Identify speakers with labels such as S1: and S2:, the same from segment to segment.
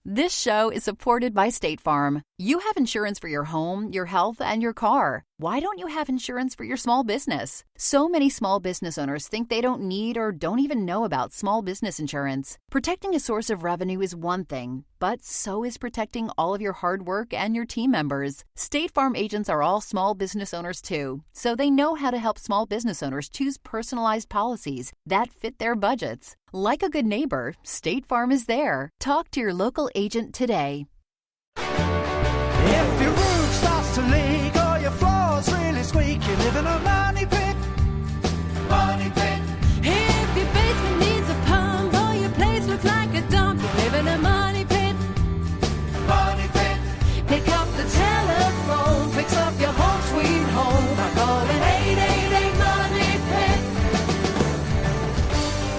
S1: This show is supported by State Farm. You have insurance for your home, your health, and your car. Why don't you have insurance for your small business? So many small business owners think they don't need or don't even know about small business insurance. Protecting a source of revenue is one thing, but so is protecting all of your hard work and your team members. State Farm agents are all small business owners too, so they know how to help small business owners choose personalized policies that fit their budgets. Like a good neighbor, State Farm is there. Talk to your local agent today.
S2: If your roof starts to leak or your floor's really squeak, you live in a money pit. Money pit.
S3: If your basement needs a pump or your place looks like a dump, you live in a money pit.
S2: Money pit.
S3: Pick up the telephone, fix up your home sweet home by calling 888 Money Pit.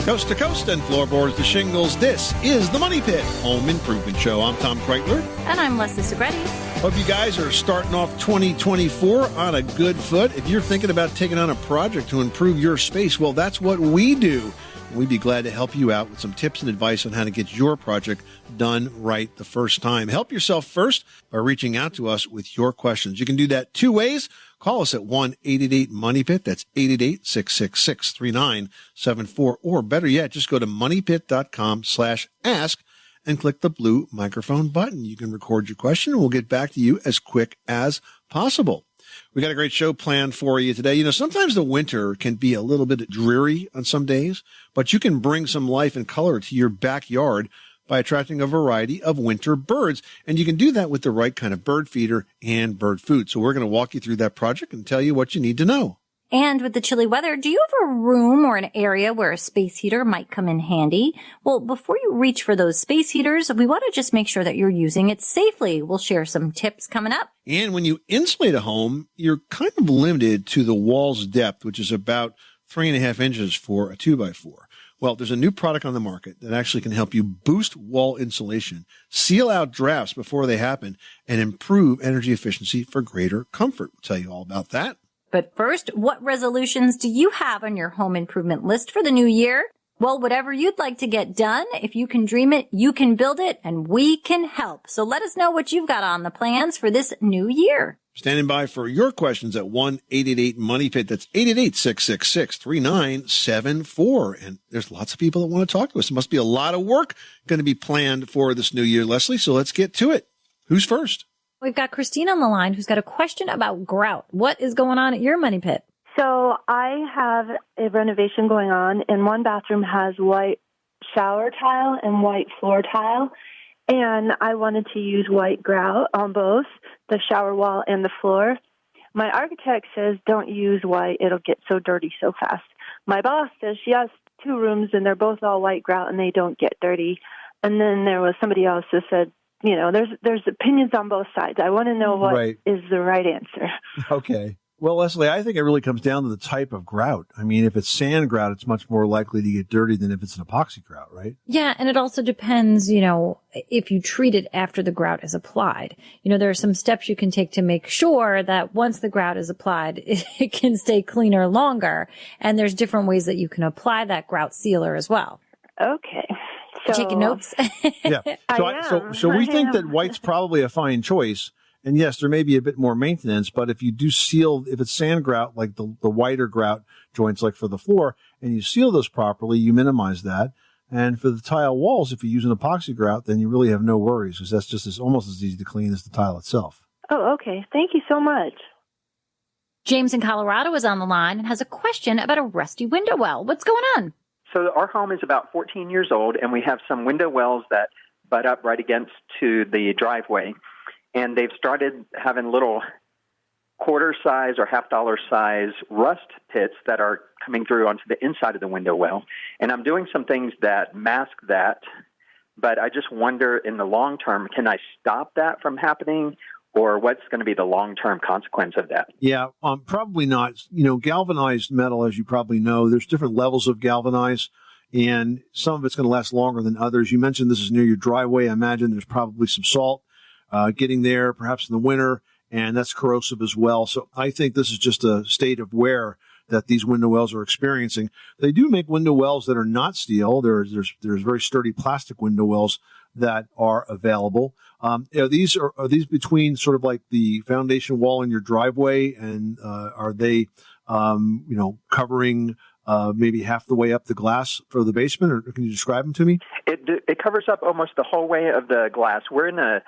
S4: Coast to coast and floorboards to shingles, this is the Money Pit Home Improvement Show. I'm Tom Kreitler.
S5: And I'm Leslie Segretti.
S4: Hope you guys are starting off 2024 on a good foot. If you're thinking about taking on a project to improve your space, well, that's what we do. We'd be glad to help you out with some tips and advice on how to get your project done right the first time. Help yourself first by reaching out to us with your questions. You can do that two ways. Call us at 1-888-MONEYPIT. That's 888-666-3974. Or better yet, just go to moneypit.com/ask and click the blue microphone button. You can record your question and we'll get back to you as quick as possible. We got a great show planned for you today. You know, sometimes the winter can be a little bit dreary on some days, but you can bring some life and color to your backyard by attracting a variety of winter birds. And you can do that with the right kind of bird feeder and bird food. So we're going to walk you through that project and tell you what you need to know.
S5: And with the chilly weather, do you have a room or an area where a space heater might come in handy? Well, before you reach for those space heaters, we want to just make sure that you're using it safely. We'll share some tips coming up.
S4: And when you insulate a home, you're kind of limited to the wall's depth, which is about 3.5 inches for a 2x4. Well, there's a new product on the market that actually can help you boost wall insulation, seal out drafts before they happen, and improve energy efficiency for greater comfort. We'll tell you all about that.
S5: But first, what resolutions do you have on your home improvement list for the new year? Well, whatever you'd like to get done, if you can dream it, you can build it, and we can help. So let us know what you've got on the plans for this new year.
S4: Standing by for your questions at 1-888-MONEYPIT. That's 888-666-3974. And there's lots of people that want to talk to us. There must be a lot of work going to be planned for this new year, Leslie. So let's get to it. Who's first?
S5: We've got Christine on the line who's got a question about grout. What is going on at your money pit?
S6: So I have a renovation going on, and one bathroom has white shower tile and white floor tile, and I wanted to use white grout on both the shower wall and the floor. My architect says don't use white. It'll get so dirty so fast. My boss says she has 2 rooms, and they're both all white grout, and they don't get dirty. And then there was somebody else that said, you know, there's opinions on both sides. I want to know what is the right answer.
S7: Okay. Well, Leslie, I think it really comes down to the type of grout. I mean, if it's sand grout, it's much more likely to get dirty than if it's an epoxy grout, right?
S5: Yeah, and it also depends, you know, if you treat it after the grout is applied. You know, there are some steps you can take to make sure that once the grout is applied, it can stay cleaner longer. And there's different ways that you can apply that grout sealer as well.
S6: Okay. So,
S5: taking notes?
S7: Yeah. So we think that white's probably a fine choice. And yes, there may be a bit more maintenance, but if you do seal, if it's sand grout, like the whiter grout joints, like for the floor, and you seal those properly, you minimize that. And for the tile walls, if you use an epoxy grout, then you really have no worries because that's just almost as easy to clean as the tile itself.
S6: Oh, okay. Thank you so much.
S5: James in Colorado is on the line and has a question about a rusty window well. What's going on?
S8: So our home is about 14 years old, and we have some window wells that butt up right against to the driveway. And they've started having little quarter size or $half size rust pits that are coming through onto the inside of the window well. And I'm doing some things that mask that, but I just wonder in the long term, can I stop that from happening? Or what's going to be the long-term consequence of that?
S7: Yeah, probably not. You know, galvanized metal, as you probably know, there's different levels of galvanized, and some of it's going to last longer than others. You mentioned this is near your driveway. I imagine there's probably some salt getting there, perhaps in the winter, and that's corrosive as well. So I think this is just a state of wear that these window wells are experiencing. They do make window wells that are not steel. There's very sturdy plastic window wells that are available. These are these between sort of like the foundation wall in your driveway, and are they, covering maybe half the way up the glass for the basement, or can you describe them to me?
S8: It covers up almost the whole way of the glass. We're in a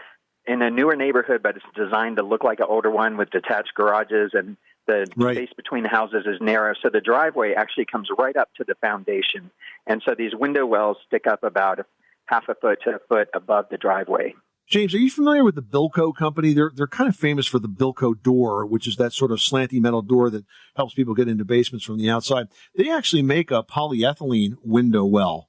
S8: newer neighborhood, but it's designed to look like an older one with detached garages, and the space between the houses is narrow. So the driveway actually comes right up to the foundation. And so these window wells stick up about half a foot to a foot above the driveway.
S7: James, are you familiar with the Bilco company? They're kind of famous for the Bilco door, which is that sort of slanty metal door that helps people get into basements from the outside. They actually make a polyethylene window well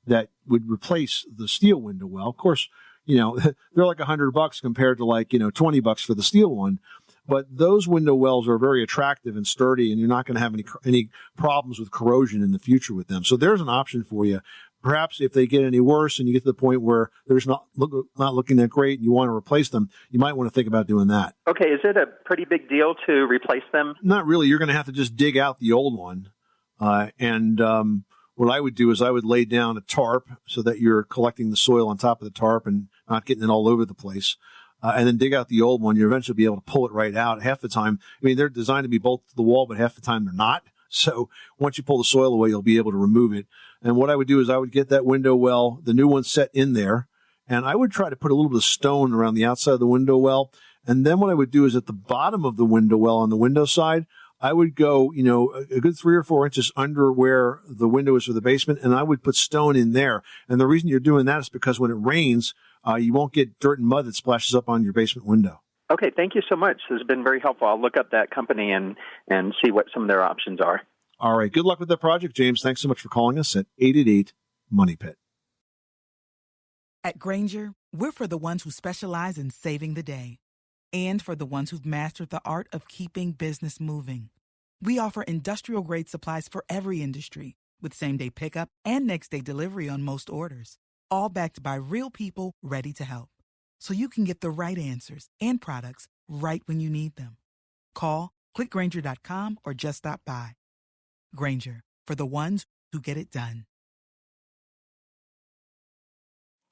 S7: that would replace the steel window well. Of course, they're like $100 compared to like, $20 for the steel one. But those window wells are very attractive and sturdy, and you're not going to have any problems with corrosion in the future with them. So there's an option for you. Perhaps if they get any worse and you get to the point where there's not looking that great and you want to replace them, you might want to think about doing that.
S8: Okay, is it a pretty big deal to replace them?
S7: Not really. You're going to have to just dig out the old one. What I would do is I would lay down a tarp so that you're collecting the soil on top of the tarp and not getting it all over the place. And then dig out the old one. You'll eventually be able to pull it right out. Half the time, they're designed to be bolted to the wall, but half the time they're not. So once you pull the soil away, you'll be able to remove it. And what I would do is I would get that window well, the new one, set in there, and I would try to put a little bit of stone around the outside of the window well. And then what I would do is at the bottom of the window well on the window side, I would go, a good 3 or 4 inches under where the window is for the basement, and I would put stone in there. And the reason you're doing that is because when it rains, you won't get dirt and mud that splashes up on your basement window.
S8: Okay, thank you so much. This has been very helpful. I'll look up that company and see what some of their options are.
S7: All right. Good luck with that project, James. Thanks so much for calling us at 888-MONEY-PIT.
S9: At Grainger, we're for the ones who specialize in saving the day and for the ones who've mastered the art of keeping business moving. We offer industrial-grade supplies for every industry with same-day pickup and next-day delivery on most orders, all backed by real people ready to help. So you can get the right answers and products right when you need them. Call, clickgrainger.com, or just stop by. Grainger, for the ones who get it done.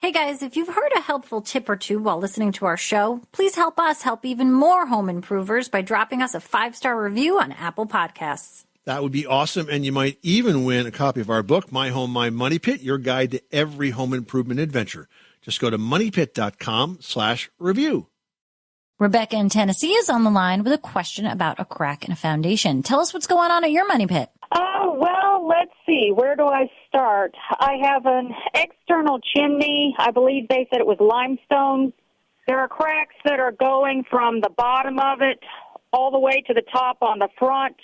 S5: Hey guys, if you've heard a helpful tip or two while listening to our show, please help us help even more home improvers by dropping us a 5-star review on Apple Podcasts.
S4: That would be awesome, and you might even win a copy of our book, My Home, My Money Pit, your guide to every home improvement adventure. Just go to moneypit.com/review.
S5: Rebecca in Tennessee is on the line with a question about a crack in a foundation. Tell us what's going on at your money pit.
S10: Oh, well, let's see. Where do I start? I have an external chimney. I believe they said it was limestone. There are cracks that are going from the bottom of it all the way to the top on the front.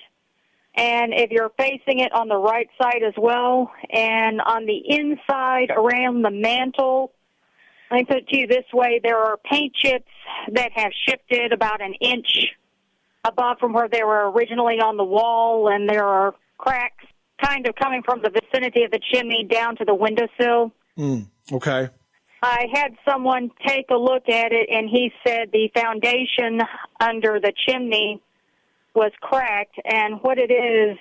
S10: And if you're facing it on the right side as well, and on the inside around the mantle, let me put it to you this way, there are paint chips that have shifted about an inch above from where they were originally on the wall, and there are cracks kind of coming from the vicinity of the chimney down to the windowsill.
S7: Okay.
S10: I had someone take a look at it, and he said the foundation under the chimney was cracked, and what it is,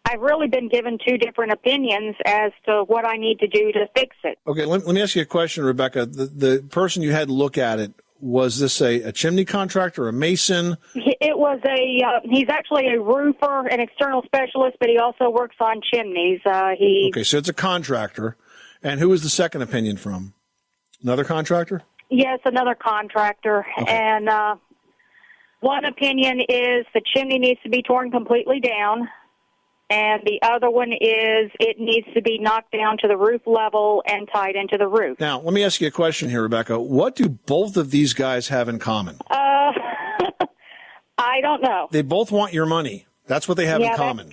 S10: I've really been given 2 different opinions as to what I need to do to fix it.
S7: Okay, let me ask you a question, Rebecca. The person you had look at it, was this a chimney contractor, a mason?
S10: It was he's actually a roofer, an external specialist, but he also works on chimneys. Okay,
S7: so it's a contractor. And who was the second opinion from? Another contractor?
S10: Yes, another contractor. Okay. And one opinion is the chimney needs to be torn completely down. And the other one is it needs to be knocked down to the roof level and tied into the roof.
S7: Now, let me ask you a question here, Rebecca. What do both of these guys have in common?
S10: I don't know.
S7: They both want your money. That's what they have in common.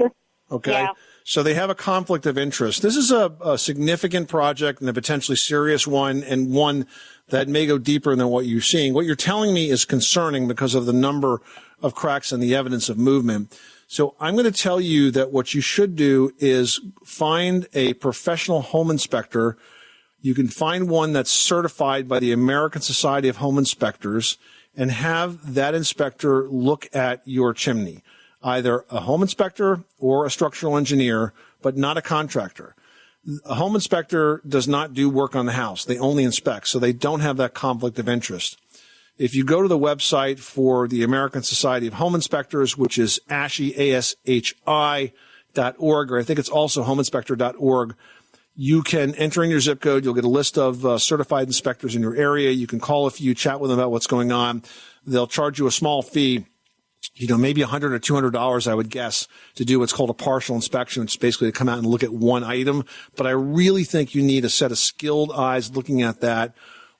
S7: Okay? Yeah. So they have a conflict of interest. This is a significant project and a potentially serious one, and one that may go deeper than what you're seeing. What you're telling me is concerning because of the number of cracks and the evidence of movement. So I'm going to tell you that what you should do is find a professional home inspector. You can find one that's certified by the American Society of Home Inspectors and have that inspector look at your chimney, either a home inspector or a structural engineer, but not a contractor. A home inspector does not do work on the house. They only inspect, so they don't have that conflict of interest. If you go to the website for the American Society of Home Inspectors, which is ASHI, ASHI.org, or I think it's also homeinspector.org, you can enter in your zip code. You'll get a list of certified inspectors in your area. You can call a few, chat with them about what's going on. They'll charge you a small fee, maybe $100 or $200, I would guess, to do what's called a partial inspection, which is basically to come out and look at one item. But I really think you need a set of skilled eyes looking at that,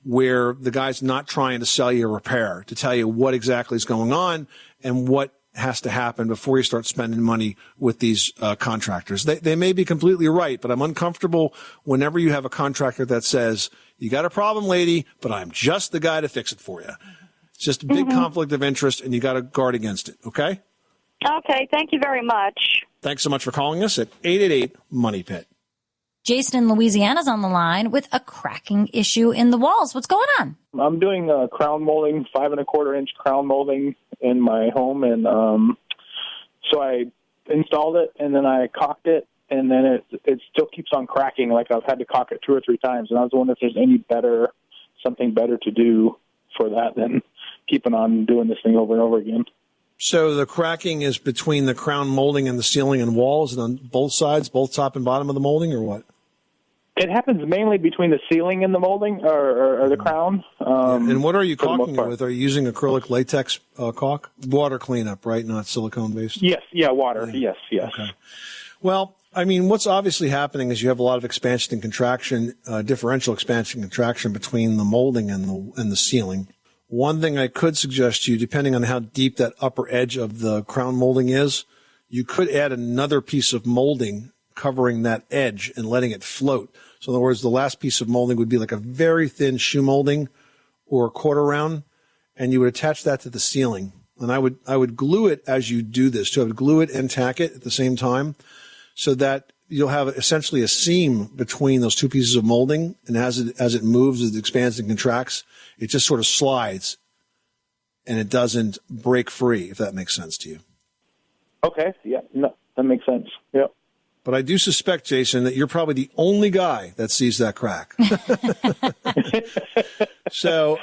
S7: where the guy's not trying to sell you a repair, to tell you what exactly is going on and what has to happen before you start spending money with these contractors. They may be completely right, but I'm uncomfortable whenever you have a contractor that says, you got a problem, lady, but I'm just the guy to fix it for you. It's just a big conflict of interest, and you got to guard against it, okay?
S10: Okay, thank you very much.
S7: Thanks so much for calling us at 888-MONEY-PIT.
S5: Jason in Louisiana's on the line with a cracking issue in the walls. What's going on?
S11: I'm doing crown molding, 5 1/4-inch crown molding in my home, and so I installed it, and then I caulked it, and then it still keeps on cracking. Like I've had to caulk it 2 or 3 times, and I was wondering if there's something better to do for that than keeping on doing this thing over and over again.
S7: So the cracking is between the crown molding and the ceiling and walls, and on both sides, both top and bottom of the molding, or what?
S11: It happens mainly between the ceiling and the molding, or the crown.
S7: And what are you caulking it with? Are you using acrylic latex caulk? Water cleanup, right? Not silicone-based?
S11: Yes, water. Yeah. Yes. Okay.
S7: Well, I mean, what's obviously happening is you have a lot of expansion and contraction, differential expansion and contraction between the molding and the ceiling. One thing I could suggest to you, depending on how deep that upper edge of the crown molding is, you could add another piece of molding covering that edge and letting it float. So in other words, the last piece of molding would be like a very thin shoe molding or a quarter round, and you would attach that to the ceiling. And I would glue it as you do this. So I would glue it and tack it at the same time, so that you'll have essentially a seam between those two pieces of molding, and as it moves, as it expands and contracts, it just sort of slides, and it doesn't break free, if that makes sense to you.
S11: Okay, yeah, no, that makes sense, yep.
S7: But I do suspect, Jason, that you're probably the only guy that sees that crack. So,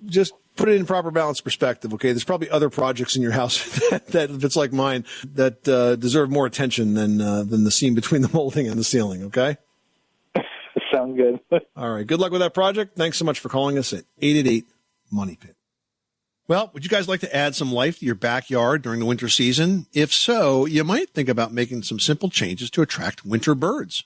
S7: just put it in proper balance perspective, okay? There's probably other projects in your house that if it's like mine, that deserve more attention than the seam between the molding and the ceiling, okay?
S11: Sounds good.
S7: All right. Good luck with that project. Thanks so much for calling us at 888-MONEY-PIT. Well, would you guys like to add some life to your backyard during the winter season? If so, you might think about making some simple changes to attract winter birds.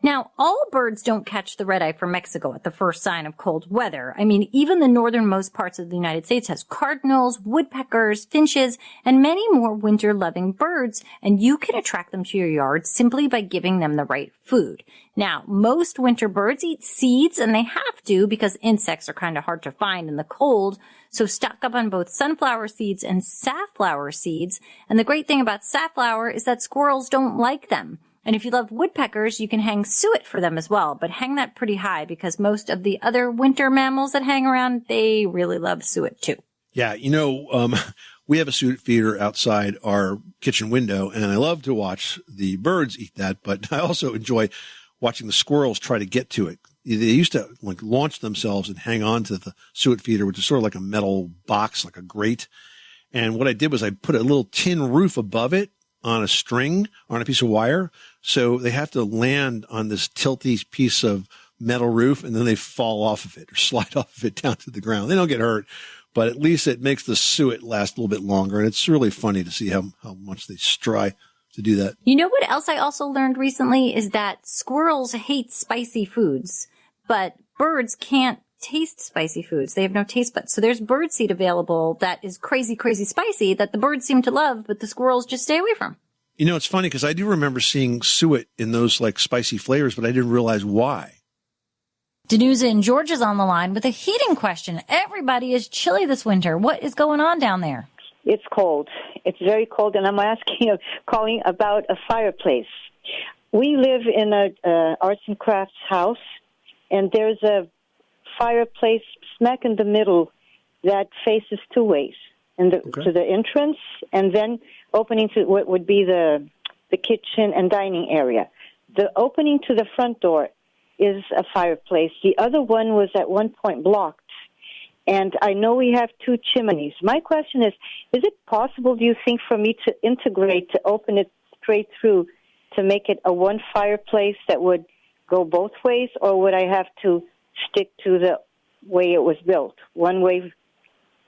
S5: Now, all birds don't catch the red eye from Mexico at the first sign of cold weather. I mean, even the northernmost parts of the United States has cardinals, woodpeckers, finches, and many more winter-loving birds, and you can attract them to your yard simply by giving them the right food. Now, most winter birds eat seeds, and they have to because insects are kind of hard to find in the cold, so stock up on both sunflower seeds and safflower seeds. And the great thing about safflower is that squirrels don't like them. And if you love woodpeckers, you can hang suet for them as well, but hang that pretty high because most of the other winter mammals that hang around, they really love suet too.
S4: Yeah, we have a suet feeder outside our kitchen window, and I love to watch the birds eat that, but I also enjoy watching the squirrels try to get to it. They used to launch themselves and hang on to the suet feeder, which is sort of like a metal box, like a grate. And what I did was I put a little tin roof above it on a string, on a piece of wire. So they have to land on this tilty piece of metal roof, and then they fall off of it or slide off of it down to the ground. They don't get hurt, but at least it makes the suet last a little bit longer. And it's really funny to see how much they try to do that.
S5: You know what else I also learned recently is that squirrels hate spicy foods, but birds can't taste spicy foods. They have no taste buds. So there's birdseed available that is crazy, crazy spicy that the birds seem to love, but the squirrels just stay away from.
S4: It's funny because I do remember seeing suet in those like spicy flavors, but I didn't realize why.
S5: Danusa in Georgia's on the line with a heating question. Everybody is chilly this winter. What is going on down there?
S12: It's cold. It's very cold, and I'm calling about a fireplace. We live in a arts and crafts house, and there's a fireplace smack in the middle that faces two ways, to the entrance, and then opening to what would be the kitchen and dining area. the opening to the front door is a fireplace. The other one was at one point blocked. And I know we have 2 chimneys. My question is it possible, do you think, for me to integrate, to open it straight through, to make it a one fireplace that would go both ways, or would I have to stick to the way it was built, one way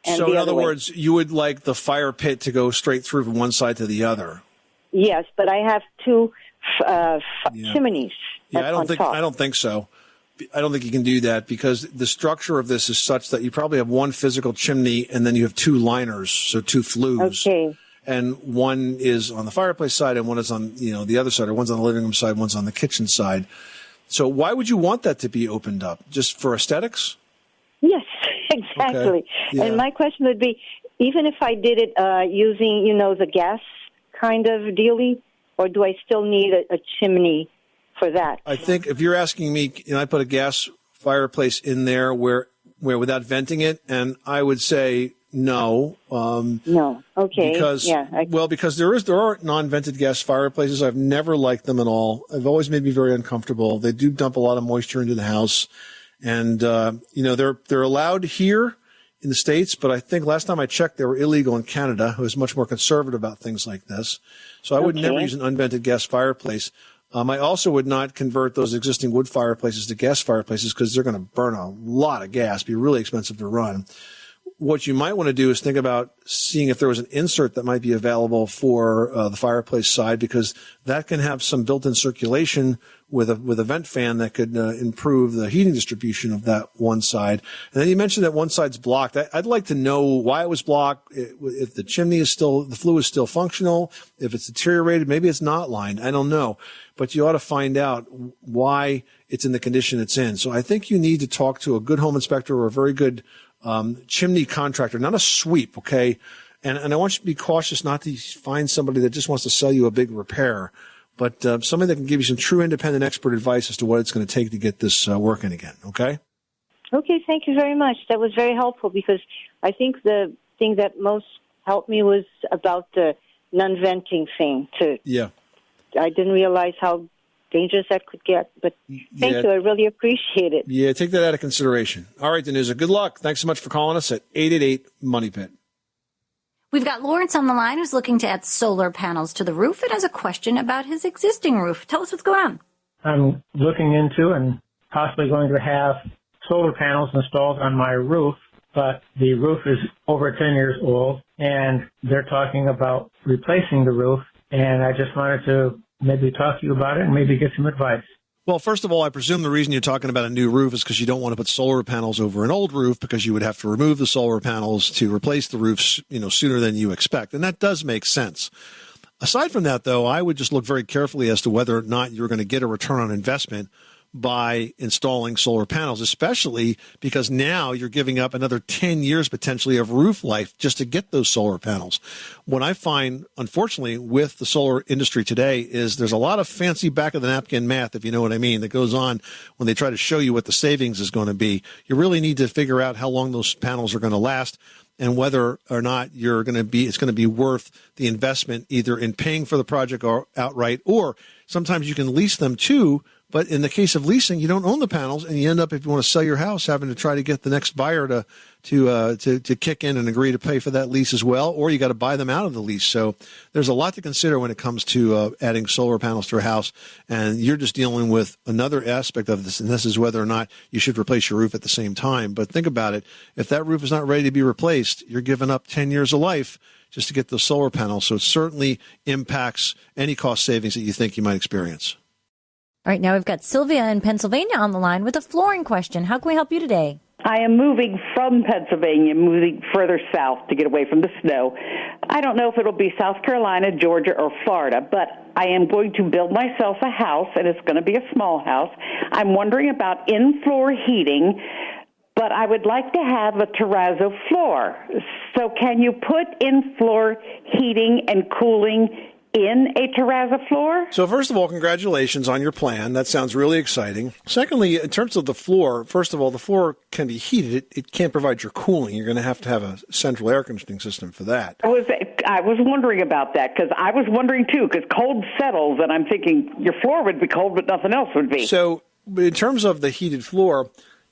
S12: and
S4: so
S12: the
S4: in
S12: other
S4: other
S12: way?
S4: words, you would like the fire pit to go straight through from one side to the other.
S12: Yes, but I have 2 chimneys.
S4: Yeah, I don't
S12: top.
S4: think so. I don't think you can do that because the structure of this is such that you probably have one physical chimney and then you have 2 liners, so 2 flues.
S12: Okay.
S4: And one is on the fireplace side and one is on, the other side, or one's on the living room side, one's on the kitchen side. So why would you want that to be opened up? Just for aesthetics?
S12: Yes, exactly.
S4: Okay. Yeah.
S12: And my question would be, even if I did it using, the gas kind of dealie, or do I still need a chimney for that?
S4: I think if you're asking me, I put a gas fireplace in there where without venting it, and I would say no.
S12: No. Okay.
S4: Because because there are non-vented gas fireplaces. I've never liked them at all. They've always made me very uncomfortable. They do dump a lot of moisture into the house, and they're allowed here in the States, but I think last time I checked, they were illegal in Canada, who is much more conservative about things like this. So I would never use an unvented gas fireplace. I also would not convert those existing wood fireplaces to gas fireplaces because they're going to burn a lot of gas, be really expensive to run. What you might want to do is think about seeing if there was an insert that might be available for the fireplace side, because that can have some built-in circulation with a vent fan that could improve the heating distribution of that one side. And then you mentioned that one side's blocked. I'd like to know why it was blocked, if the the flue is still functional, if it's deteriorated, maybe it's not lined. I don't know. But you ought to find out why it's in the condition it's in. So I think you need to talk to a good home inspector or a very good chimney contractor, not a sweep, okay? And I want you to be cautious not to find somebody that just wants to sell you a big repair, but somebody that can give you some true independent expert advice as to what it's going to take to get this working again, okay?
S12: Okay, thank you very much. That was very helpful, because I think the thing that most helped me was about the non-venting thing. I didn't realize how dangerous that could get, but thank you. I really appreciate it.
S4: Yeah, take that out of consideration. All right, Danusa, good luck. Thanks so much for calling us at 888-MONEY-PIT.
S5: We've got Lawrence on the line who's looking to add solar panels to the roof and has a question about his existing roof. Tell us what's going on.
S13: I'm looking into and possibly going to have solar panels installed on my roof, but the roof is over 10 years old, and they're talking about replacing the roof, and I just wanted to maybe talk to you about it and maybe get some advice.
S4: Well, first of all, I presume the reason you're talking about a new roof is because you don't want to put solar panels over an old roof, because you would have to remove the solar panels to replace the roof, sooner than you expect. And that does make sense. Aside from that, though, I would just look very carefully as to whether or not you're going to get a return on investment by installing solar panels, especially because now you're giving up another 10 years potentially of roof life just to get those solar panels. What I find, unfortunately, with the solar industry today is there's a lot of fancy back of the napkin math, if you know what I mean, that goes on when they try to show you what the savings is going to be. You really need to figure out how long those panels are going to last and whether or not it's going to be worth the investment, either in paying for the project or outright, or sometimes you can lease them too. But in the case of leasing, you don't own the panels, and you end up, if you want to sell your house, having to try to get the next buyer to kick in and agree to pay for that lease as well, or you got to buy them out of the lease. So there's a lot to consider when it comes to adding solar panels to a house, and you're just dealing with another aspect of this, and this is whether or not you should replace your roof at the same time. But think about it. If that roof is not ready to be replaced, you're giving up 10 years of life just to get those solar panels. So it certainly impacts any cost savings that you think you might experience.
S5: All right, now we've got Sylvia in Pennsylvania on the line with a flooring question. How can we help you today?
S14: I am moving from Pennsylvania, moving further south to get away from the snow. I don't know if it'll be South Carolina, Georgia, or Florida, but I am going to build myself a house, and it's going to be a small house. I'm wondering about in-floor heating, but I would like to have a terrazzo floor. So can you put in-floor heating and cooling in a terrazzo floor?
S4: So first of all, congratulations on your plan. That sounds really exciting. Secondly, in terms of the floor, first of all, the floor can be heated. It can't provide your cooling. You're going to have a central air conditioning system for that.
S14: I was wondering about that because I was wondering too, because cold settles and I'm thinking your floor would be cold, but nothing else would be.
S4: So in terms of the heated floor,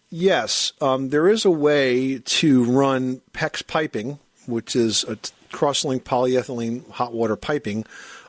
S4: yes, there is a way to run PEX piping, which is a cross-linked polyethylene hot water piping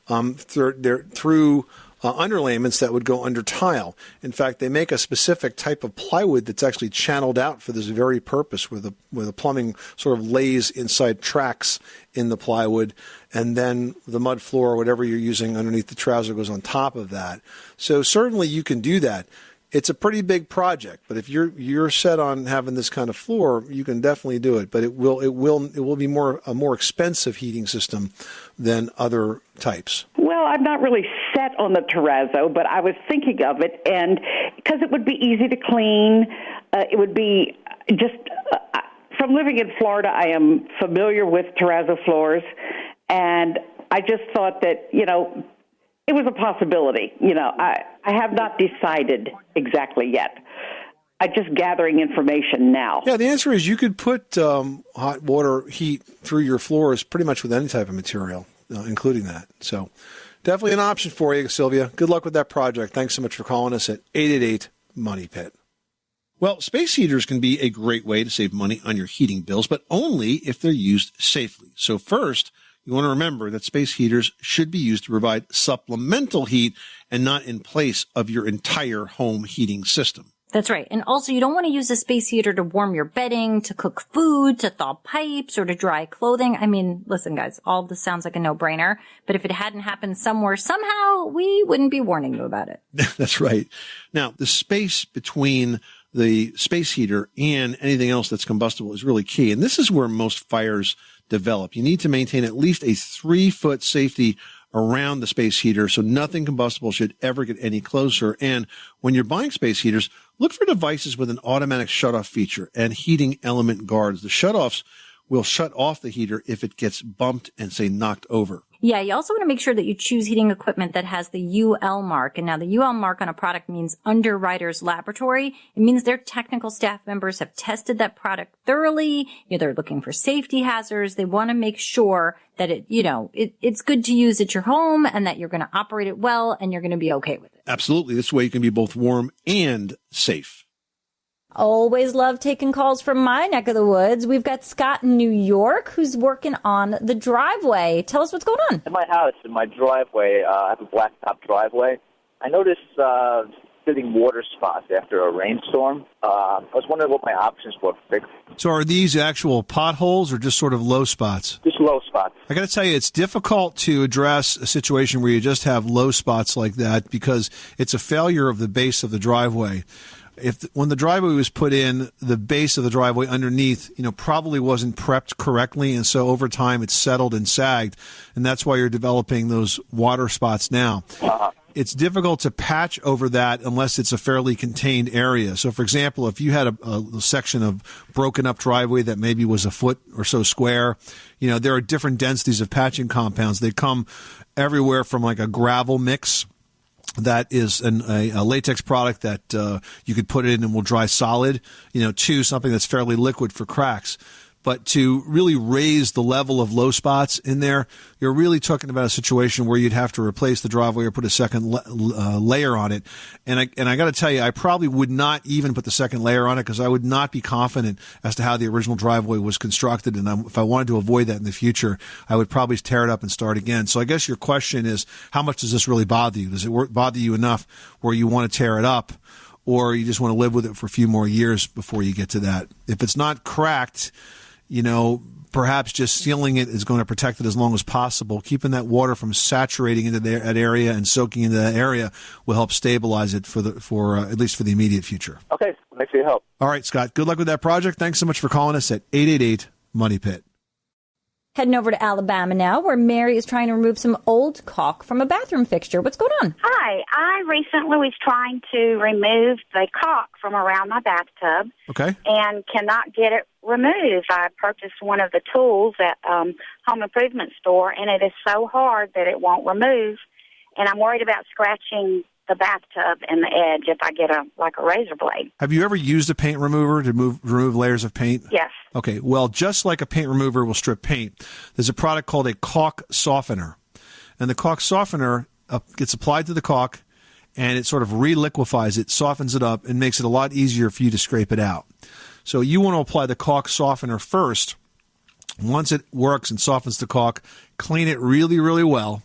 S4: through underlayments that would go under tile. In fact, they make a specific type of plywood that's actually channeled out for this very purpose, where the plumbing sort of lays inside tracks in the plywood, and then the mud floor or whatever you're using underneath the trouser goes on top of that. So certainly you can do that. It's a pretty big project, but if you're set on having this kind of floor, you can definitely do it. But it will be a more expensive heating system than other types.
S14: Well, I'm not really set on the terrazzo, but I was thinking of it, and because it would be easy to clean, it would be just from living in Florida, I am familiar with terrazzo floors, and I just thought that it was a possibility. I have not decided exactly yet. I'm just gathering information now.
S4: Yeah, the answer is you could put hot water heat through your floors pretty much with any type of material, including that. So definitely an option for you, Sylvia. Good luck with that project. Thanks so much for calling us at 888-MONEY-PIT. Well, space heaters can be a great way to save money on your heating bills, but only if they're used safely. So first, you want to remember that space heaters should be used to provide supplemental heat and not in place of your entire home heating system.
S5: That's right. And also, you don't want to use a space heater to warm your bedding, to cook food, to thaw pipes, or to dry clothing. I mean, listen, guys, all of this sounds like a no-brainer. But if it hadn't happened somewhere, somehow, we wouldn't be warning you about it.
S4: That's right. Now, the space between the space heater and anything else that's combustible is really key. And this is where most fires develop. You need to maintain at least a 3-foot safety around the space heater so nothing combustible should ever get any closer. And when you're buying space heaters, look for devices with an automatic shutoff feature and heating element guards. The shutoffs will shut off the heater if it gets bumped and, say, knocked over.
S5: Yeah, you also want to make sure that you choose heating equipment that has the UL mark. And now the UL mark on a product means Underwriters Laboratory. It means their technical staff members have tested that product thoroughly. They're looking for safety hazards. They want to make sure that it's good to use at your home and that you're going to operate it well and you're going to be okay with it.
S4: Absolutely. This way you can be both warm and safe.
S5: Always love taking calls from my neck of the woods. We've got Scott in New York who's working on the driveway. Tell us what's going on.
S15: In my house, in my driveway, I have a blacktop driveway. I noticed sitting water spots after a rainstorm. I was wondering what my options were.
S4: So are these actual potholes or just sort of low spots?
S15: Just low spots.
S4: I got to tell you, it's difficult to address a situation where you just have low spots like that because it's a failure of the base of the driveway. When the driveway was put in, the base of the driveway underneath, probably wasn't prepped correctly, and so over time it's settled and sagged, and that's why you're developing those water spots now. It's difficult to patch over that unless it's a fairly contained area. So, for example, if you had a section of broken up driveway that maybe was a foot or so square, there are different densities of patching compounds. They come everywhere from like a gravel mix that is a latex product that you could put it in and will dry solid, to something that's fairly liquid for cracks. But to really raise the level of low spots in there, you're really talking about a situation where you'd have to replace the driveway or put a second layer on it. And I got to tell you, I probably would not even put the second layer on it because I would not be confident as to how the original driveway was constructed. And if I wanted to avoid that in the future, I would probably tear it up and start again. So I guess your question is, how much does this really bother you? Does it bother you enough where you want to tear it up, or you just want to live with it for a few more years before you get to that? If it's not cracked, perhaps just sealing it is going to protect it as long as possible. Keeping that water from saturating into that area and soaking into that area will help stabilize it for at least for the immediate future.
S15: Okay, thanks for your help.
S4: All right, Scott. Good luck with that project. Thanks so much for calling us at 888-MONEY-PIT.
S5: Heading over to Alabama now, where Mary is trying to remove some old caulk from a bathroom fixture. What's going on?
S16: Hi. I recently was trying to remove the caulk from around my bathtub.
S4: Okay.
S16: And cannot get it removed. I purchased one of the tools at home improvement store, and it is so hard that it won't remove. And I'm worried about scratching the bathtub and the edge if I get a razor blade.
S4: Have you ever used a paint remover to remove layers of paint?
S16: Yes.
S4: Okay, well, just like a paint remover will strip paint, there's a product called a caulk softener. And the caulk softener gets applied to the caulk, and it sort of reliquefies it, softens it up, and makes it a lot easier for you to scrape it out. So you want to apply the caulk softener first. Once it works and softens the caulk, clean it really, really well.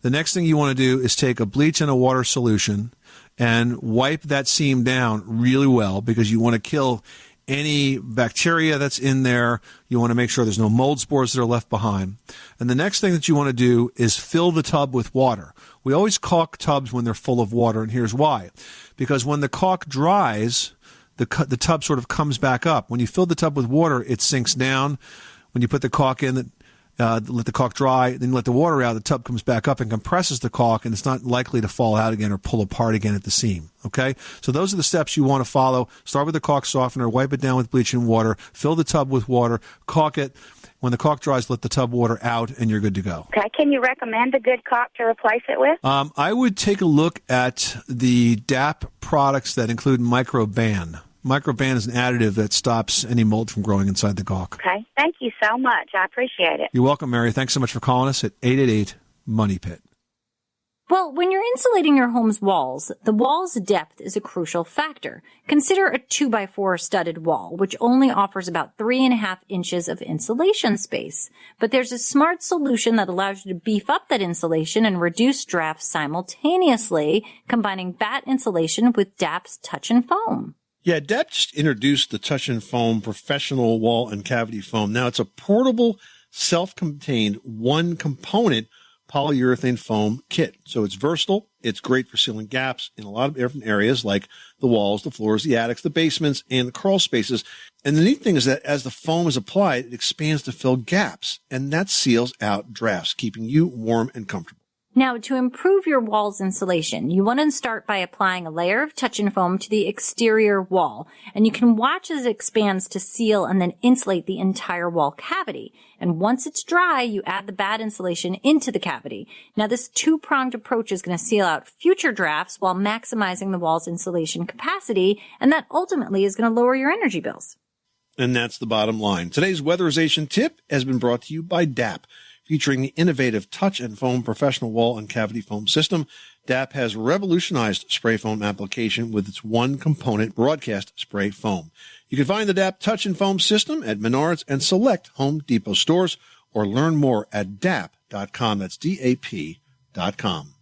S4: The next thing you want to do is take a bleach and a water solution and wipe that seam down really well, because you want to kill any bacteria that's in there. You want to make sure there's no mold spores that are left behind. And the next thing that you want to do is fill the tub with water. We always caulk tubs when they're full of water, and here's why. Because when the caulk dries, the tub sort of comes back up. When you fill the tub with water, it sinks down. When you put the caulk in, let the caulk dry, then you let the water out, the tub comes back up and compresses the caulk, and it's not likely to fall out again or pull apart again at the seam. Okay? So those are the steps you want to follow. Start with the caulk softener, wipe it down with bleach and water, fill the tub with water, caulk it. When the caulk dries, let the tub water out, and you're good to go.
S16: Okay. Can you recommend a good caulk to replace it with?
S4: I would take a look at the DAP products that include Microban. Microban is an additive that stops any mold from growing inside the caulk.
S16: Okay. Thank you so much. I appreciate it.
S4: You're welcome, Mary. Thanks so much for calling us at 888-MONEY-PIT.
S5: Well, when you're insulating your home's walls, the wall's depth is a crucial factor. Consider a 2x4 studded wall, which only offers about 3.5 inches of insulation space. But there's a smart solution that allows you to beef up that insulation and reduce drafts simultaneously, combining batt insulation with DAP's Touch and Foam.
S4: Yeah, DAP just introduced the Touch and Foam professional wall and cavity foam. Now, it's a portable, self-contained, one-component polyurethane foam kit. So it's versatile. It's great for sealing gaps in a lot of different areas like the walls, the floors, the attics, the basements, and the crawl spaces. And the neat thing is that as the foam is applied, it expands to fill gaps, and that seals out drafts, keeping you warm and comfortable.
S5: Now, to improve your wall's insulation, you want to start by applying a layer of touch and foam to the exterior wall, and you can watch as it expands to seal and then insulate the entire wall cavity. And once it's dry, you add the batt insulation into the cavity. Now, this two-pronged approach is going to seal out future drafts while maximizing the wall's insulation capacity, and that ultimately is going to lower your energy bills.
S4: And that's the bottom line. Today's weatherization tip has been brought to you by DAP. Featuring the innovative Touch and Foam professional wall and cavity foam system, DAP has revolutionized spray foam application with its one-component broadcast spray foam. You can find the DAP Touch and Foam system at Menards and select Home Depot stores, or learn more at DAP.com. That's DAP.com.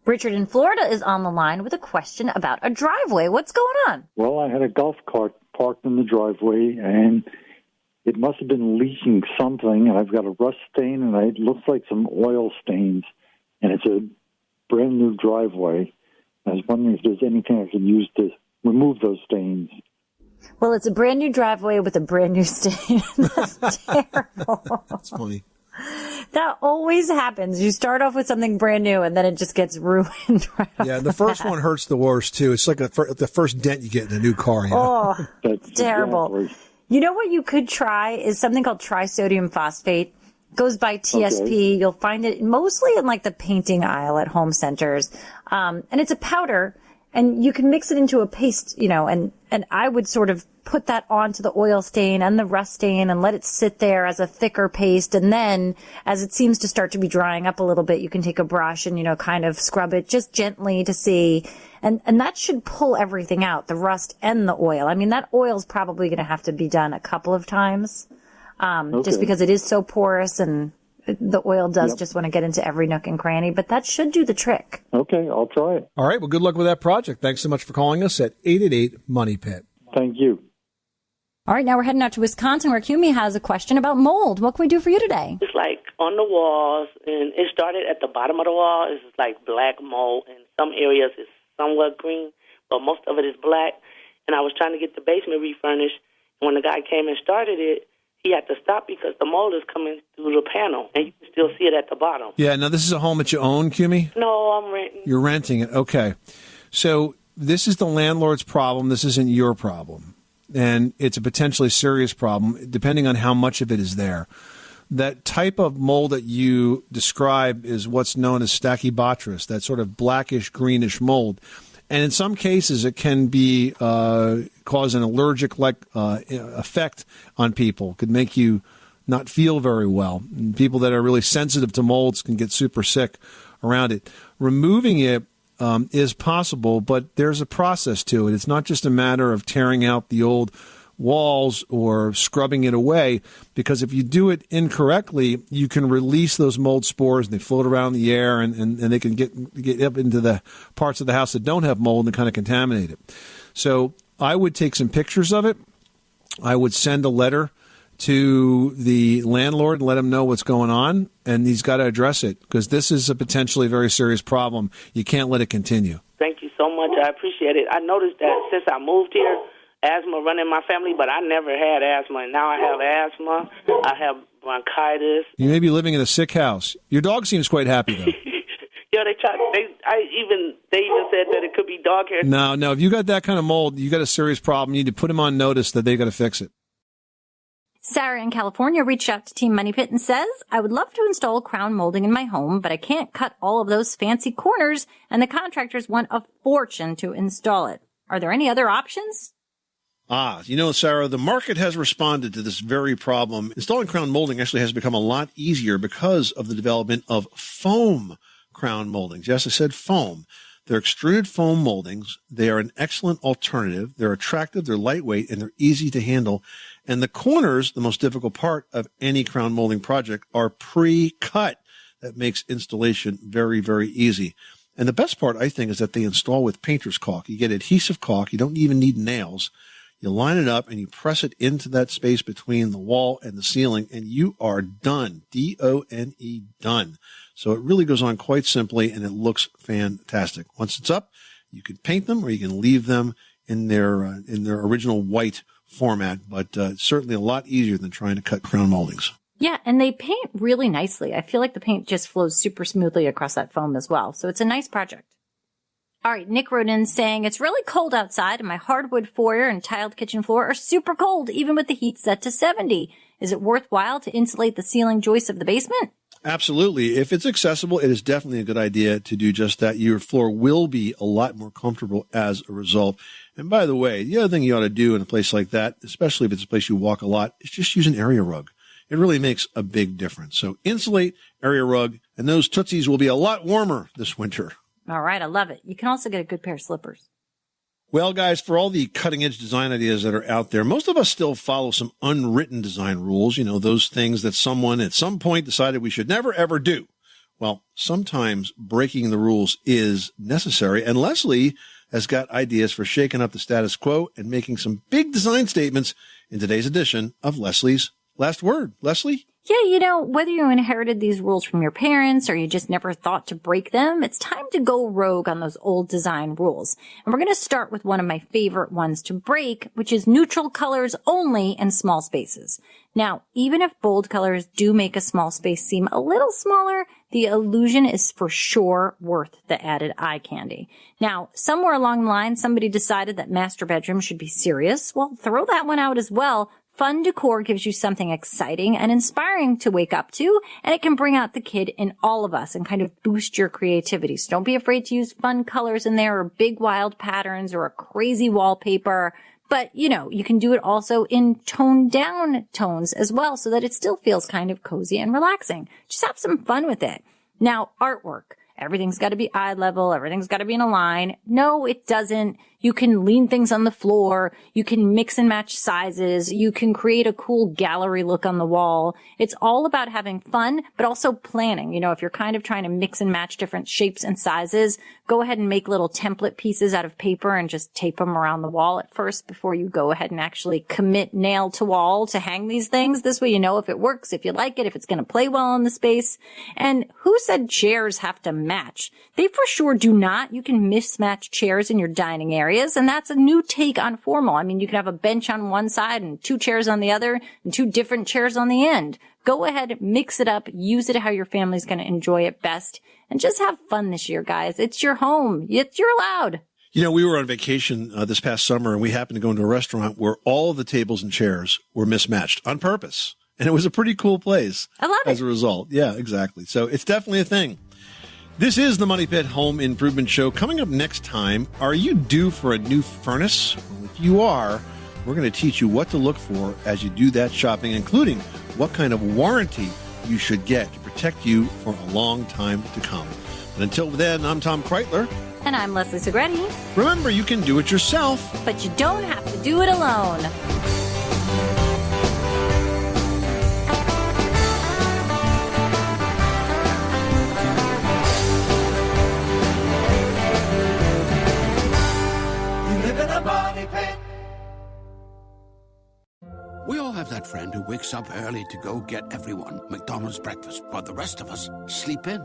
S5: Richard in Florida is on the line with a question about a driveway. What's going on?
S17: Well, I had a golf cart parked in the driveway, and it must have been leaking something, and I've got a rust stain, and it looks like some oil stains, and it's a brand-new driveway. I was wondering if there's anything I can use to remove those stains.
S5: Well, it's a brand-new driveway with a brand-new stain. That's terrible.
S4: That's funny.
S5: That always happens. You start off with something brand new, and then it just gets ruined right off
S4: Yeah, the first one hurts the worst, too. It's like the first dent you get in a new car. You know?
S5: Oh, it's terrible.
S17: Exactly.
S5: You know what you could try is something called trisodium phosphate. Goes by TSP. Okay. You'll find it mostly in like the painting aisle at home centers. And it's a powder, and you can mix it into a paste, and I would sort of put that onto the oil stain and the rust stain and let it sit there as a thicker paste. And then as it seems to start to be drying up a little bit, you can take a brush and, kind of scrub it just gently to see. And that should pull everything out, the rust and the oil. I mean, that oil's probably going to have to be done a couple of times, just because it is so porous, and the oil does just want to get into every nook and cranny, but that should do the trick.
S17: Okay, I'll try it.
S4: All right, well, good luck with that project. Thanks so much for calling us at 888-MONEY-PIT.
S17: Thank you.
S5: All right, now we're heading out to Wisconsin, where Kumi has a question about mold. What can we do for you today?
S18: It's like on the walls, and it started at the bottom of the wall. It's like black mold, and some areas it's somewhat green, but most of it is black. And I was trying to get the basement refurnished, and when the guy came and started it, he had to stop because the mold is coming through the panel, and you can still see it at the bottom.
S7: Yeah, now this is a home that you own, Kumi?
S18: No, I'm renting.
S7: You're renting it. Okay. So this is the landlord's problem. This isn't your problem. And it's a potentially serious problem, depending on how much of it is there. That type of mold that you describe is what's known as Stachybotrys, that sort of blackish, greenish mold. And in some cases, it can be cause an allergic-like effect on people. It could make you not feel very well. And people that are really sensitive to molds can get super sick around it. Removing it is possible, but there's a process to it. It's not just a matter of tearing out the old walls or scrubbing it away, because if you do it incorrectly, you can release those mold spores and they float around the air and they can get up into the parts of the house that don't have mold and kind of contaminate it. So I would take some pictures of it. I would send a letter to the landlord and let him know what's going on, and he's got to address it because this is a potentially very serious problem. You can't let it continue.
S18: Thank you so much. I appreciate it. I noticed that since I moved here, asthma run in my family, but I never had asthma, and now I have asthma. I have bronchitis.
S7: You may be living in a sick house. Your dog seems quite happy, though.
S18: Yeah, they even said that it could be dog hair.
S7: No. If you got that kind of mold, you got a serious problem. You need to put them on notice that they got to fix it.
S5: Sarah in California reached out to Team Money Pit and says, I would love to install crown molding in my home, but I can't cut all of those fancy corners, and the contractors want a fortune to install it. Are there any other options?
S4: Sarah, the market has responded to this very problem. Installing crown molding actually has become a lot easier because of the development of foam crown moldings. Yes, I said foam. They're extruded foam moldings. They are an excellent alternative. They're attractive, they're lightweight, and they're easy to handle. And the corners, the most difficult part of any crown molding project, are pre-cut. That makes installation very, very easy. And the best part, I think, is that they install with painter's caulk. You get adhesive caulk. You don't even need nails. You line it up and you press it into that space between the wall and the ceiling, and you are done. D-O-N-E, done. So it really goes on quite simply, and it looks fantastic. Once it's up, you can paint them or you can leave them in their original white format, but certainly a lot easier than trying to cut crown moldings.
S5: Yeah, and they paint really nicely. I feel like the paint just flows super smoothly across that foam as well. So it's a nice project. All right, Nick wrote in saying, it's really cold outside and my hardwood foyer and tiled kitchen floor are super cold, even with the heat set to 70. Is it worthwhile to insulate the ceiling joists of the basement?
S4: Absolutely. If it's accessible, it is definitely a good idea to do just that. Your floor will be a lot more comfortable as a result. And by the way, the other thing you ought to do in a place like that, especially if it's a place you walk a lot, is just use an area rug. It really makes a big difference. So insulate, area rug, and those Tootsies will be a lot warmer this winter.
S5: All right, I love it. You can also get a good pair of slippers.
S4: Well, guys, for all the cutting-edge design ideas that are out there, most of us still follow some unwritten design rules, those things that someone at some point decided we should never, ever do. Well, sometimes breaking the rules is necessary, and Leslie has got ideas for shaking up the status quo and making some big design statements in today's edition of Leslie's Last Word. Leslie?
S5: Yeah, whether you inherited these rules from your parents or you just never thought to break them, it's time to go rogue on those old design rules. And we're going to start with one of my favorite ones to break, which is neutral colors only in small spaces. Now, even if bold colors do make a small space seem a little smaller, the illusion is for sure worth the added eye candy. Now, somewhere along the line, somebody decided that master bedroom should be serious. Well, throw that one out as well. Fun decor gives you something exciting and inspiring to wake up to, and it can bring out the kid in all of us and kind of boost your creativity. So don't be afraid to use fun colors in there or big wild patterns or a crazy wallpaper. But, you can do it also in toned down tones as well so that it still feels kind of cozy and relaxing. Just have some fun with it. Now, artwork. Everything's got to be eye level. Everything's got to be in a line. No, it doesn't. You can lean things on the floor. You can mix and match sizes. You can create a cool gallery look on the wall. It's all about having fun, but also planning. If you're kind of trying to mix and match different shapes and sizes, go ahead and make little template pieces out of paper and just tape them around the wall at first before you go ahead and actually commit nail to wall to hang these things. This way you know if it works, if you like it, if it's going to play well in the space. And who said chairs have to match? They for sure do not. You can mismatch chairs in your dining area. areas, and that's a new take on formal. I mean, you could have a bench on one side and 2 chairs on the other and 2 different chairs on the end. Go ahead, mix it up, use it how your family's going to enjoy it best, and just have fun this year, guys. It's your home. You're allowed.
S4: You know, we were on vacation this past summer, and we happened to go into a restaurant where all of the tables and chairs were mismatched on purpose. And it was a pretty cool place.
S5: I love it.
S4: As a result. Yeah, exactly. So it's definitely a thing. This is the Money Pit Home Improvement Show. Coming up next time, are you due for a new furnace? Well, if you are, we're going to teach you what to look for as you do that shopping, including what kind of warranty you should get to protect you for a long time to come. But until then, I'm Tom Kreitler.
S5: And I'm Leslie Segretti.
S4: Remember, you can do it yourself,
S5: but you don't have to do it alone.
S19: We all have that friend who wakes up early to go get everyone McDonald's breakfast, while the rest of us sleep in.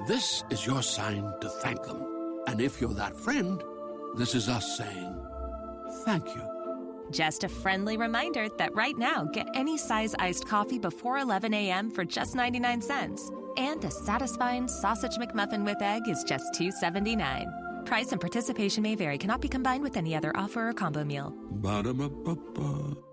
S19: This is your sign to thank them. And if you're that friend, this is us saying thank you.
S20: Just a friendly reminder that right now, get any size iced coffee before 11 a.m. for just 99 cents. And a satisfying sausage McMuffin with egg is just $2.79. Price and participation may vary. Cannot be combined with any other offer or combo meal.
S19: Ba-da-ba-ba-ba.